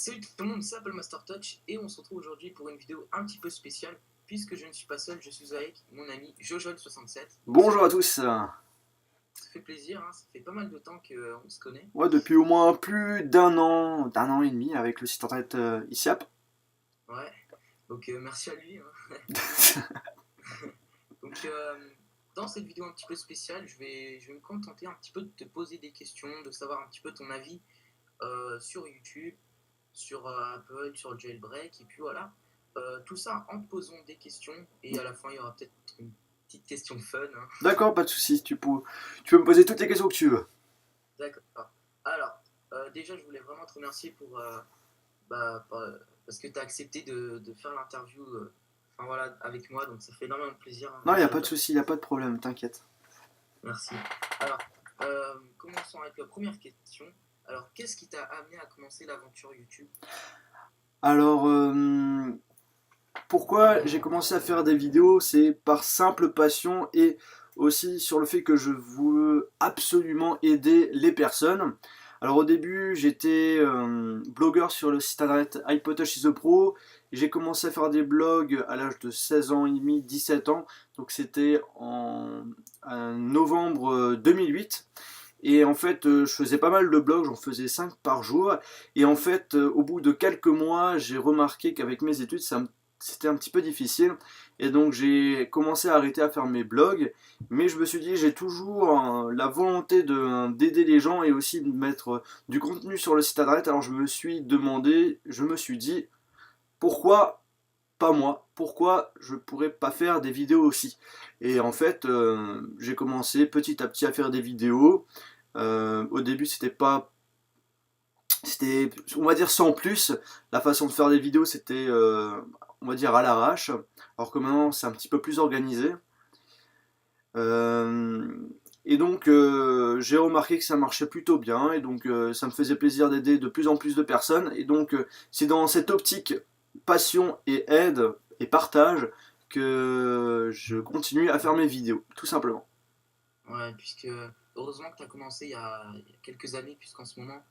Salut tout le monde, c'est Apple Master Touch et on se retrouve aujourd'hui pour une vidéo un petit peu spéciale puisque je ne suis pas seul, je suis avec mon ami Jojol67. Bonjour à tous. Ça fait plaisir, hein, ça fait pas mal de temps qu'on se connaît. Ouais, depuis au moins plus d'un an et demi avec le site internet ICIAP. Ouais, donc merci à lui. Hein. Donc dans cette vidéo un petit peu spéciale, je vais me contenter un petit peu de te poser des questions, de savoir un petit peu ton avis sur YouTube, sur Apple, sur le jailbreak, et puis voilà. Tout ça en te posant des questions, et à la fin, il y aura peut-être une petite question fun. Hein. D'accord, pas de soucis. Tu peux me poser toutes les questions que tu veux. D'accord. Alors, déjà, je voulais vraiment te remercier parce que tu as accepté de faire l'interview enfin, voilà, avec moi, donc ça fait énormément de plaisir. Hein. Non, il n'y a Merci à pas de toi. soucis, il n'y a pas de problème, t'inquiète. Merci. Alors, commençons avec la première question. Alors, qu'est-ce qui t'a amené à commencer l'aventure YouTube? Alors, pourquoi j'ai commencé à faire des vidéos? C'est par simple passion et aussi sur le fait que je veux absolument aider les personnes. Alors au début, j'étais blogueur sur le site internet iPotosh is a Pro. J'ai commencé à faire des blogs à l'âge de 16 ans et demi, 17 ans. Donc c'était en novembre 2008. Et en fait, je faisais pas mal de blogs, j'en faisais 5 par jour. Et en fait, au bout de quelques mois, j'ai remarqué qu'avec mes études, c'était un petit peu difficile. Et donc, j'ai commencé à arrêter à faire mes blogs. Mais je me suis dit, j'ai toujours la volonté d'aider les gens et aussi de mettre du contenu sur le site internet. Alors, je me suis dit, pourquoi pas moi? Pourquoi je pourrais pas faire des vidéos aussi? Et en fait, j'ai commencé petit à petit à faire des vidéos. Au début, c'était, on va dire sans plus. La façon de faire des vidéos, c'était, on va dire à l'arrache. Alors que maintenant, c'est un petit peu plus organisé. Euh, et donc, j'ai remarqué que ça marchait plutôt bien. Et donc, ça me faisait plaisir d'aider de plus en plus de personnes. Et donc, c'est dans cette optique passion et aide et partage que je continue à faire mes vidéos, tout simplement. Ouais, puisque heureusement que tu as commencé il y a quelques années, puisqu'en ce moment,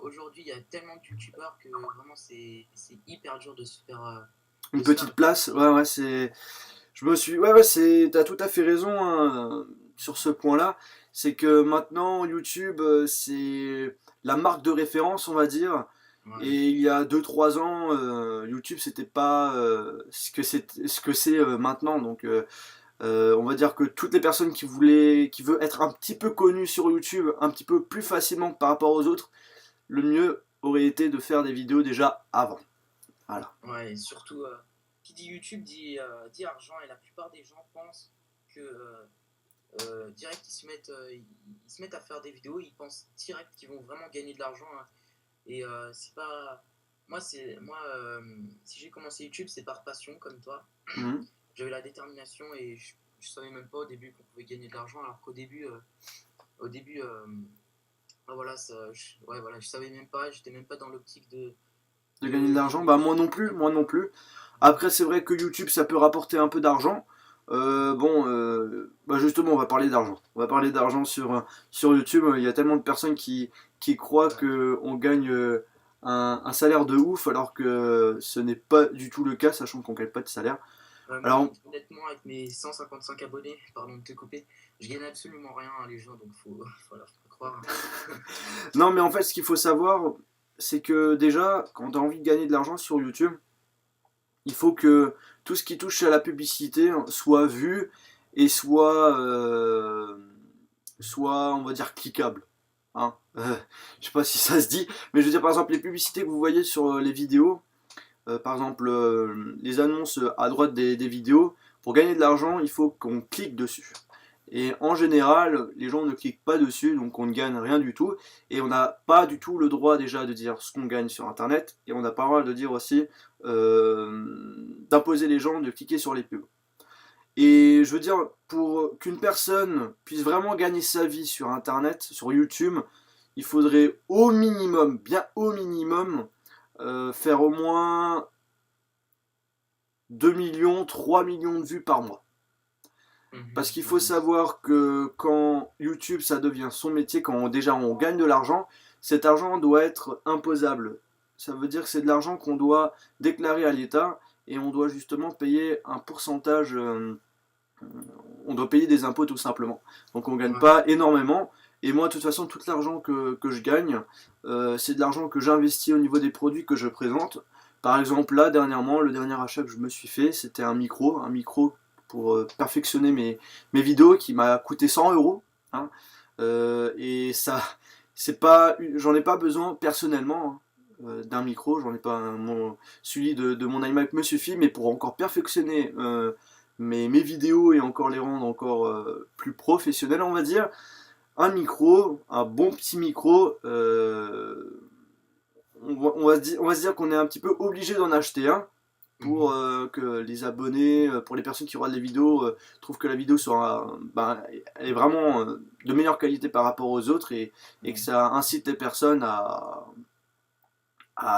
aujourd'hui, il y a tellement de youtubeurs que vraiment c'est hyper dur Une de se faire petite place, référencer. ouais, ouais, c'est. Ouais, t'as tout à fait raison hein, sur ce point-là. C'est que maintenant, YouTube, c'est la marque de référence, on va dire. Ouais, Et il y a 2 3 ans, YouTube, c'était pas ce que c'est maintenant. Donc, on va dire que toutes les personnes qui veulent être un petit peu connues sur YouTube, un petit peu plus facilement par rapport aux autres, le mieux aurait été de faire des vidéos déjà avant. Voilà. ouais, et surtout, qui dit YouTube dit argent, et la plupart des gens pensent que direct ils se mettent à faire des vidéos, ils pensent direct qu'ils vont vraiment gagner de l'argent. Hein. Et c'est pas. Si j'ai commencé YouTube, c'est par passion, comme toi. Mhm. J'avais la détermination et je savais même pas au début qu'on pouvait gagner de l'argent, alors qu'au début, au début voilà, ouais, voilà, je savais même pas, j'étais même pas dans l'optique De gagner de l'argent, gagner bah de moi l'argent non à plus, ce moi non moment-là. plus. Après c'est vrai que YouTube ça peut rapporter un peu d'argent. Bah justement on va parler d'argent. On va parler d'argent sur YouTube. Il y a tellement de personnes qui croient qu'on gagne un salaire de ouf alors que ce n'est pas du tout le cas, sachant qu'on ne gagne pas de salaire. Moi, Alors honnêtement, avec mes 155 abonnés, pardon de te couper, je gagne absolument rien, hein, les gens, donc voilà, faut pas croire. non mais en fait ce qu'il faut savoir c'est que déjà quand tu as envie de gagner de l'argent sur YouTube, il faut que tout ce qui touche à la publicité soit vu et soit on va dire, cliquable. Hein je sais pas si ça se dit, mais je veux dire, par exemple, les publicités que vous voyez sur les vidéos, par exemple, les annonces à droite des vidéos, pour gagner de l'argent, il faut qu'on clique dessus. Et en général, les gens ne cliquent pas dessus, donc on ne gagne rien du tout. Et on n'a pas du tout le droit déjà de dire ce qu'on gagne sur Internet. Et on n'a pas le droit de dire aussi d'imposer les gens de cliquer sur les pubs. Et je veux dire, pour qu'une personne puisse vraiment gagner sa vie sur Internet, sur YouTube, il faudrait au minimum, bien au minimum, faire au moins 2 millions, 3 millions de vues par mois. Parce qu'il faut savoir que quand YouTube ça devient son métier, quand déjà on gagne de l'argent, cet argent doit être imposable ça veut dire que c'est de l'argent qu'on doit déclarer à l'État et on doit justement payer un pourcentage, on doit payer des impôts tout simplement. Donc on ne gagne Ouais. pas énormément. Et moi, de toute façon, tout l'argent que je gagne, c'est de l'argent que j'investis au niveau des produits que je présente. Par exemple, là, dernièrement, le dernier achat que je me suis fait, c'était un micro pour perfectionner mes vidéos qui m'a coûté 100 euros. Hein. Et ça, c'est pas, j'en ai pas besoin personnellement d'un micro, j'en ai pas celui de mon iMac me suffit, mais pour encore perfectionner mes vidéos et encore les rendre encore plus professionnelles, on va dire, un micro, un bon petit micro, on va se dire qu'on est un petit peu obligé d'en acheter un pour que les abonnés, pour les personnes qui regardent les vidéos, trouvent que la vidéo soit, elle est vraiment de meilleure qualité par rapport aux autres et que ça incite les personnes à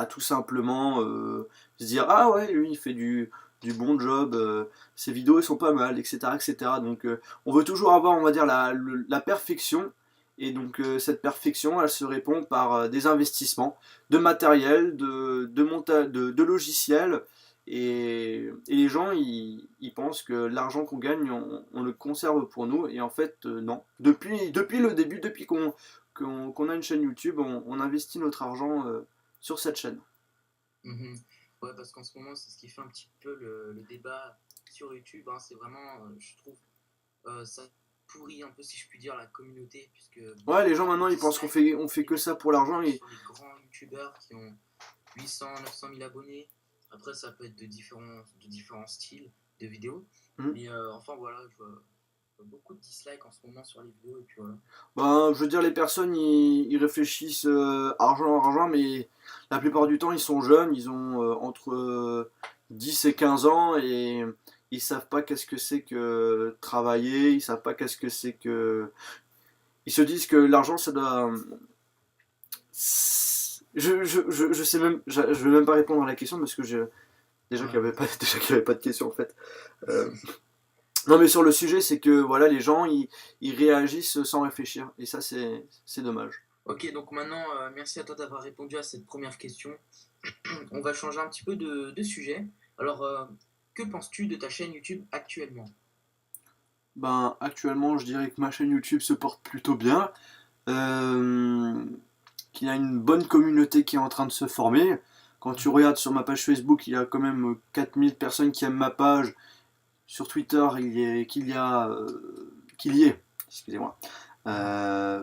tout simplement se dire ah ouais lui il fait du bon job, ses vidéos sont pas mal, etc. etc. Donc on veut toujours avoir on va dire la perfection et donc cette perfection elle se répond par des investissements de matériel, de logiciels et les gens ils pensent que l'argent qu'on gagne on le conserve pour nous et en fait non. Depuis le début, depuis qu'on a une chaîne YouTube, on investit notre argent sur cette chaîne. Mhm. Ouais, parce qu'en ce moment, c'est ce qui fait un petit peu le débat sur YouTube. Hein. C'est vraiment, je trouve, ça pourrit un peu, si je puis dire, la communauté, puisque Ouais, les gens beaucoup maintenant de ils pensent dislikes on fait que ça pour l'argent et sur les grands YouTubeurs qui ont 800, 900 000 abonnés. Après, ça peut être de différents styles de vidéos. Mais enfin, voilà, je vois beaucoup de dislikes en ce moment sur les vidéos. Et puis voilà. ben, je veux dire les personnes ils réfléchissent argent, mais la plupart du temps ils sont jeunes, ils ont entre 10 et 15 ans et ils savent pas qu'est-ce que c'est que travailler, ils savent pas qu'est-ce que c'est que... Ils se disent que l'argent ça doit... Je sais même, je vais même pas répondre à la question parce que déjà qu'il Ouais. n'y avait pas, déjà qu'il y avait pas de question en fait. Non mais sur le sujet c'est que voilà les gens ils réagissent sans réfléchir et ça c'est dommage. Ok, donc maintenant, merci à toi d'avoir répondu à cette première question. On va changer un petit peu de sujet. Alors, que penses-tu de ta chaîne YouTube actuellement? Ben actuellement je dirais que ma chaîne YouTube se porte plutôt bien, euh, qu'il y a une bonne communauté qui est en train de se former. Quand tu regardes sur ma page Facebook, il y a quand même 4000 personnes qui aiment ma page. Sur Twitter, qu'il y ait, excusez-moi,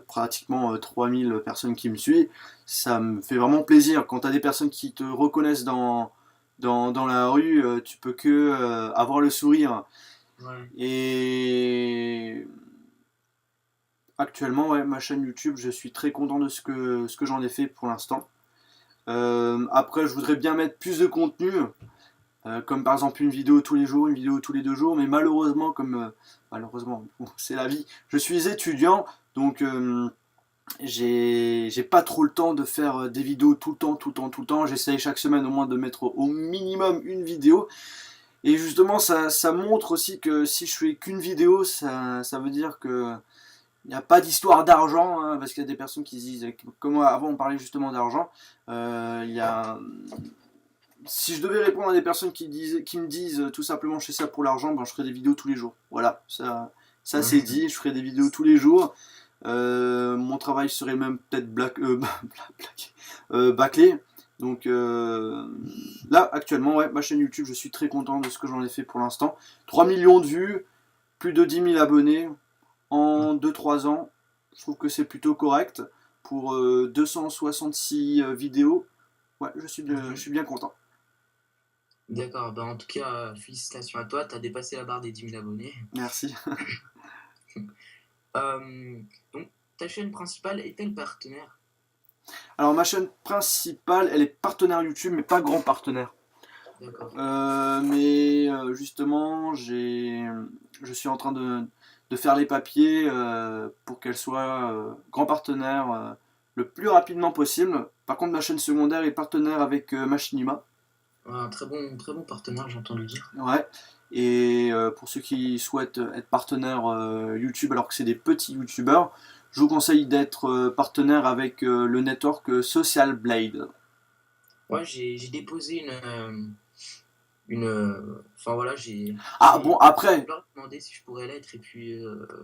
pratiquement 3000 personnes qui me suivent. Ça me fait vraiment plaisir. Quand tu as des personnes qui te reconnaissent dans la rue, tu peux que avoir le sourire. Ouais. Et actuellement, ouais, ma chaîne YouTube, je suis très content de ce que j'en ai fait pour l'instant. Après, je voudrais bien mettre plus de contenu. Comme par exemple une vidéo tous les jours, une vidéo tous les 2 jours, mais malheureusement, malheureusement, c'est la vie, je suis étudiant, donc j'ai pas trop le temps de faire des vidéos tout le temps, tout le temps, tout le temps. J'essaye chaque semaine au moins de mettre au minimum une vidéo. Et justement, ça montre aussi que si je fais qu'une vidéo, ça veut dire que il n'y a pas d'histoire d'argent, hein, parce qu'il y a des personnes qui se disent, comme moi, avant on parlait justement d'argent, il y a si je devais répondre à des personnes qui me disent tout simplement je fais ça pour l'argent, ben, je ferais des vidéos tous les jours. Voilà, ça c'est dit, je ferais des vidéos tous les jours. Mon travail serait même peut-être bâclé. Donc là, actuellement, ouais, ma chaîne YouTube, je suis très content de ce que j'en ai fait pour l'instant. 3 millions de vues, plus de 10 000 abonnés en 2-3 ans. Je trouve que c'est plutôt correct. Pour 266 vidéos, ouais, je suis bien content. D'accord, bah en tout cas, félicitations à toi, tu as dépassé la barre des 10 000 abonnés. Merci. Donc, ta chaîne principale est-elle partenaire? Alors ma chaîne principale, elle est partenaire YouTube, mais pas grand partenaire. D'accord. Mais justement, je suis en train de faire les papiers pour qu'elle soit grand partenaire le plus rapidement possible. Par contre, ma chaîne secondaire est partenaire avec Machinima. Un très bon partenaire, j'ai entendu dire. Ouais. Et pour ceux qui souhaitent être partenaire YouTube alors que c'est des petits YouTubeurs, je vous conseille d'être partenaire avec le network Social Blade. Ouais, j'ai déposé enfin voilà, Ah bon, je après, leur ai demandé si je pourrais l'être, et puis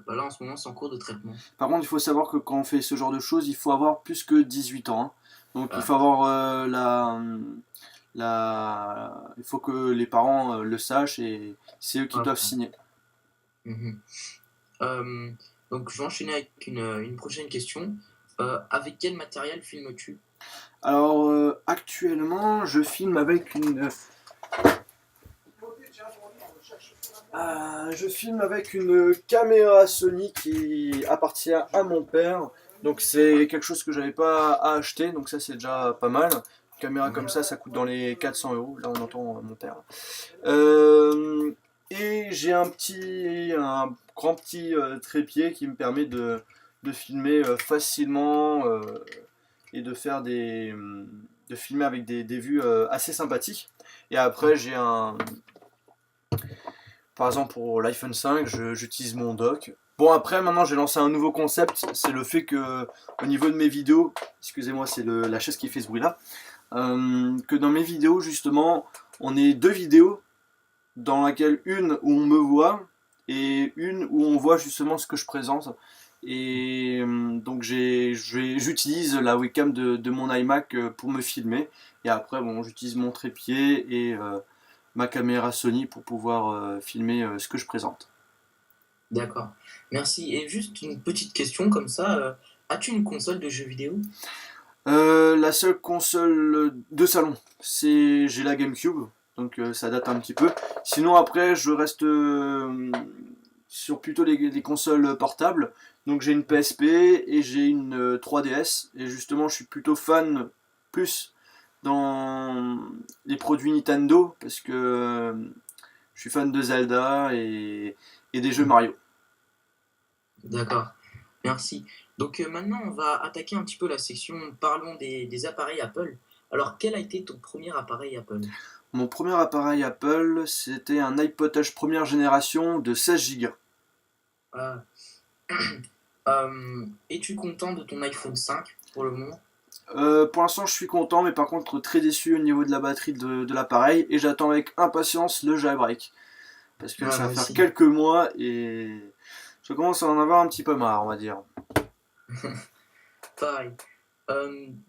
bah là en ce moment c'est en cours de traitement. par contre, il faut savoir que quand on fait ce genre de choses, il faut avoir plus que 18 ans, hein. Donc il Ah, faut avoir il faut que les parents le sachent et c'est eux qui doivent voilà. signer. Mhm. Euh, donc je vais enchaîner avec une prochaine question. Avec quel matériel filmes-tu? Alors actuellement, je filme avec une caméra Sony qui appartient à mon père. Donc c'est quelque chose que j'avais pas à acheter, donc ça c'est déjà pas mal. Une caméra comme ça coûte dans les 400 euros. Là on entend mon père. Euh, et j'ai un grand petit trépied qui me permet de filmer facilement et de filmer avec des vues assez sympathiques. Et après j'ai par exemple pour l'iPhone 5, j'utilise mon dock. Bon après maintenant j'ai lancé un nouveau concept, c'est le fait que au niveau de mes vidéos, excusez-moi c'est la chaise qui fait ce bruit là, que dans mes vidéos justement on ait deux vidéos dans laquelle une où on me voit et une où on voit justement ce que je présente. Et donc j'utilise la webcam de mon iMac pour me filmer. Et après, bon, j'utilise mon trépied et ma caméra Sony pour pouvoir filmer ce que je présente. D'accord. Merci. Et juste une petite question comme ça, as-tu une console de jeux vidéo? La seule console de salon, j'ai la GameCube, donc ça date un petit peu. Sinon après, je reste sur plutôt les consoles portables. Donc j'ai une PSP et j'ai une 3DS. Et justement, je suis plutôt fan plus dans les produits Nintendo parce que je suis fan de Zelda et des jeux Mario. D'accord. Merci. Donc maintenant, on va attaquer un petit peu la section parlons des appareils Apple. Alors, quel a été ton premier appareil Apple? Mon premier appareil Apple, c'était un iPod Touch première génération de 16 Go. Ah. Es-tu content de ton iPhone 5 pour le moment? Pour l'instant, je suis content, mais par contre, très déçu au niveau de la batterie de l'appareil. Et j'attends avec impatience le jailbreak. Parce que Ouais, ça va moi faire aussi. quelques mois et je commence à en avoir un petit peu marre, on va dire. Pareil.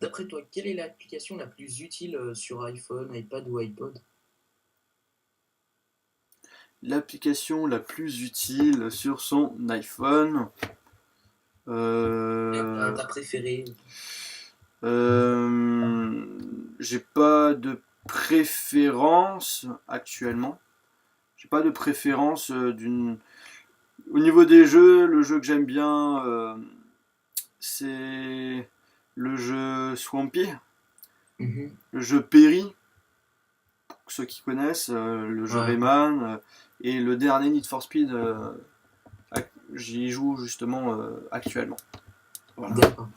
D'après toi, quelle est l'application la plus utile sur iPhone, iPad ou iPod? L'application la plus utile sur son iPhone. Ta préférée? Euh, j'ai pas de préférence actuellement. J'ai pas de préférence Au niveau des jeux, le jeu que j'aime bien, c'est le jeu Swampy, Mhm. le jeu Perry, pour ceux qui connaissent, le jeu Ouais, Rayman, et le dernier Need for Speed, j'y joue justement actuellement. Voilà. d'accord.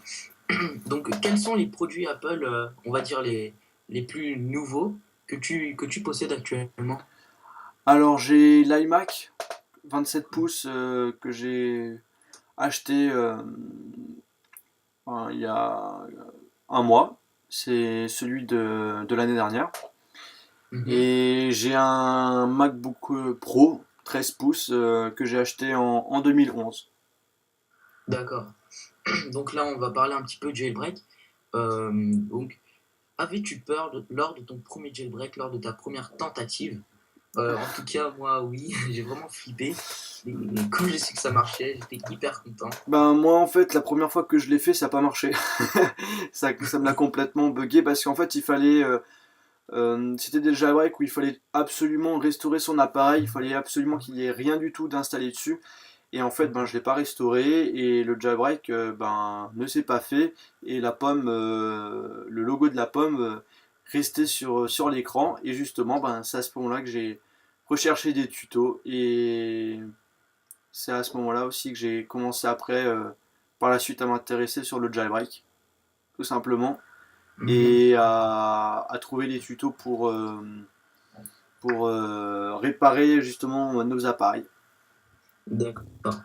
Donc, quels sont les produits Apple, on va dire les plus nouveaux que tu possèdes actuellement? Alors j'ai l'iMac 27 pouces que j'ai acheté il y a un mois. C'est celui de l'année dernière. Mhm. Et j'ai un MacBook Pro 13 pouces que j'ai acheté en 2011. D'accord. Donc là, on va parler un petit peu de jailbreak. Donc, avais-tu peur lors de ton premier jailbreak, lors de ta première tentative? En tout cas, moi, oui, j'ai vraiment flippé. Et quand j'ai su que ça marchait, j'étais hyper content. Ben moi en fait la première fois que je l'ai fait ça n'a pas marché. Ça me l'a complètement bugué parce qu'en fait il fallait c'était des jailbreak où il fallait absolument restaurer son appareil, il fallait absolument qu'il n'y ait rien du tout d'installé dessus. Et en fait, ben, je ne l'ai pas restauré et le jailbreak ben, ne s'est pas fait. Et la pomme, le logo de la pomme restait sur l'écran. Et justement, ben, c'est à ce moment-là que j'ai recherché des tutos. Et c'est à ce moment-là aussi que j'ai commencé après, par la suite, à m'intéresser sur le jailbreak, tout simplement. Mhm. Et à trouver des tutos pour réparer justement nos appareils. D'accord.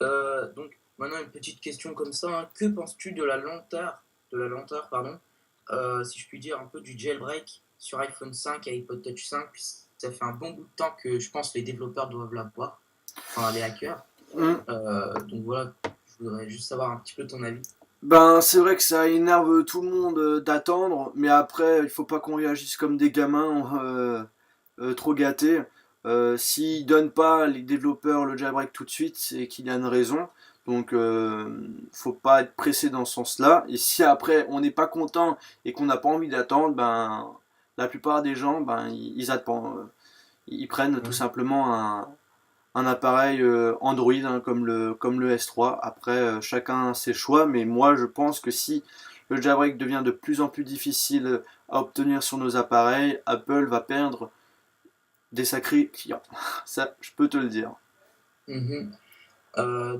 Donc, maintenant, une petite question comme ça, hein. Que penses-tu de la lenteur, pardon, si je puis dire, un peu du jailbreak sur iPhone 5 et iPod Touch 5. Ça fait un bon bout de temps que je pense les développeurs doivent l'avoir, enfin les hackers. Mm. Donc voilà, je voudrais juste savoir un petit peu ton avis. Ben, c'est vrai que ça énerve tout le monde d'attendre, mais après, il faut pas qu'on réagisse comme des gamins trop gâtés. S'ils donnent pas les développeurs le jailbreak tout de suite, c'est qu'il y a une raison. Donc, faut pas être pressé dans ce sens-là. Et si après on n'est pas content et qu'on n'a pas envie d'attendre, ben, la plupart des gens, ben, ils attendent. Ils prennent tout Mhm. simplement un appareil Android hein, comme le S3. Après, chacun ses choix, mais moi je pense que si le jailbreak devient de plus en plus difficile à obtenir sur nos appareils, Apple va perdre des sacrés clients. Ça, je peux te le dire. Mhm.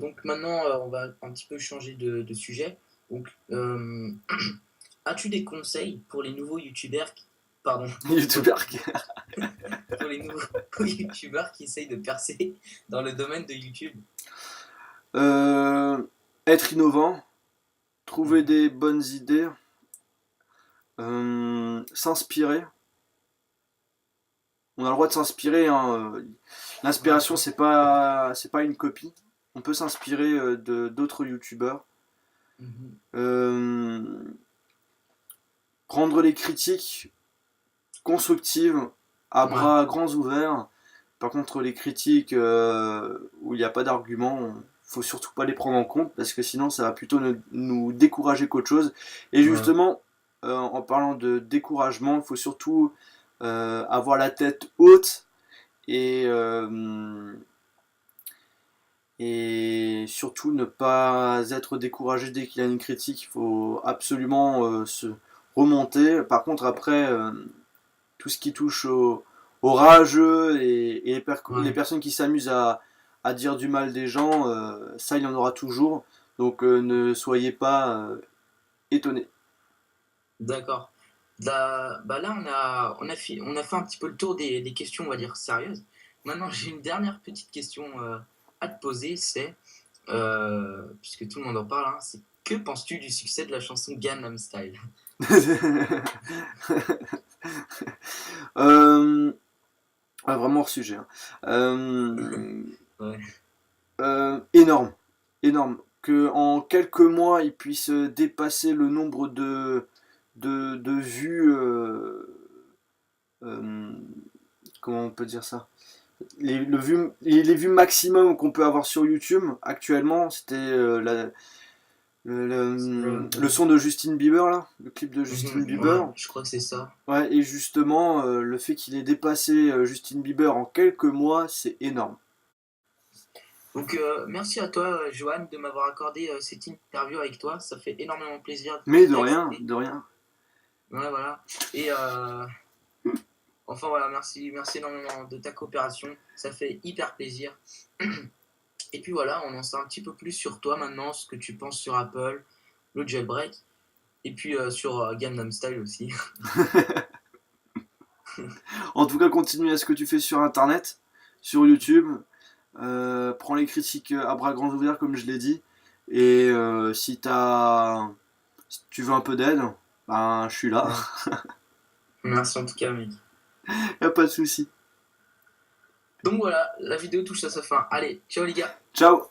Donc maintenant, on va un petit peu changer de sujet. Donc, as-tu des conseils pour les nouveaux youtubeurs pardon, pour les, YouTuber. pour les nouveaux youtubeurs qui essayent de percer dans le domaine de YouTube? Euh, Être innovant, trouver Mhm. des bonnes idées, s'inspirer. On a le droit de s'inspirer. Hein. Ouais, L'inspiration, c'est pas une copie. On peut s'inspirer de d'autres youtubeurs. mhm. Euh, Prendre les critiques constructives à Ouais, bras grands ouverts. Par contre, les critiques où il n'y a pas d'argument, faut surtout pas les prendre en compte parce que sinon ça va plutôt nous décourager qu'autre chose. Et ouais, justement, en parlant de découragement, il faut surtout avoir la tête haute et, et surtout ne pas être découragé dès qu'il y a une critique. Il faut absolument se remonter. Par contre, après, tout ce qui touche au rageux et les ouais. personnes qui s'amusent à dire du mal des gens, ça il y en aura toujours. Donc ne soyez pas étonnés. D'accord. Bah là, on a fait un petit peu le tour des questions, on va dire, sérieuses. Maintenant, j'ai une dernière petite question à te poser, c'est, puisque tout le monde en parle, hein, c'est que penses-tu du succès de la chanson Gangnam Style? euh, Vraiment hors sujet. Hein. Euh, Ouais. Énorme, énorme. Que en quelques mois, ils puissent dépasser le nombre de vues. Euh, Comment on peut dire ça les vues maximum qu'on peut avoir sur YouTube actuellement, c'était le son de Justin Bieber là, le clip de Justin Ouais, Bieber. je crois que c'est ça. Ouais, et justement, le fait qu'il ait dépassé Justin Bieber en quelques mois, c'est énorme. Donc, merci à toi, Johan, de m'avoir accordé cette interview avec toi. Ça fait énormément plaisir Mais de rien, d'accepter. de rien. Ouais, voilà. Et enfin, voilà, merci énormément de ta coopération. Ça fait hyper plaisir. Et puis voilà, on en sait un petit peu plus sur toi maintenant, ce que tu penses sur Apple, le jailbreak, et puis sur Gangnam Style aussi. En tout cas, continue à ce que tu fais sur Internet, sur YouTube. Prends les critiques à bras grands ouverts, comme je l'ai dit. Et si tu veux un peu d'aide, ben, je suis là. Ouais. Merci en tout cas, mec. Y a pas de souci. Donc voilà, la vidéo touche à sa fin. Allez, ciao les gars. Ciao.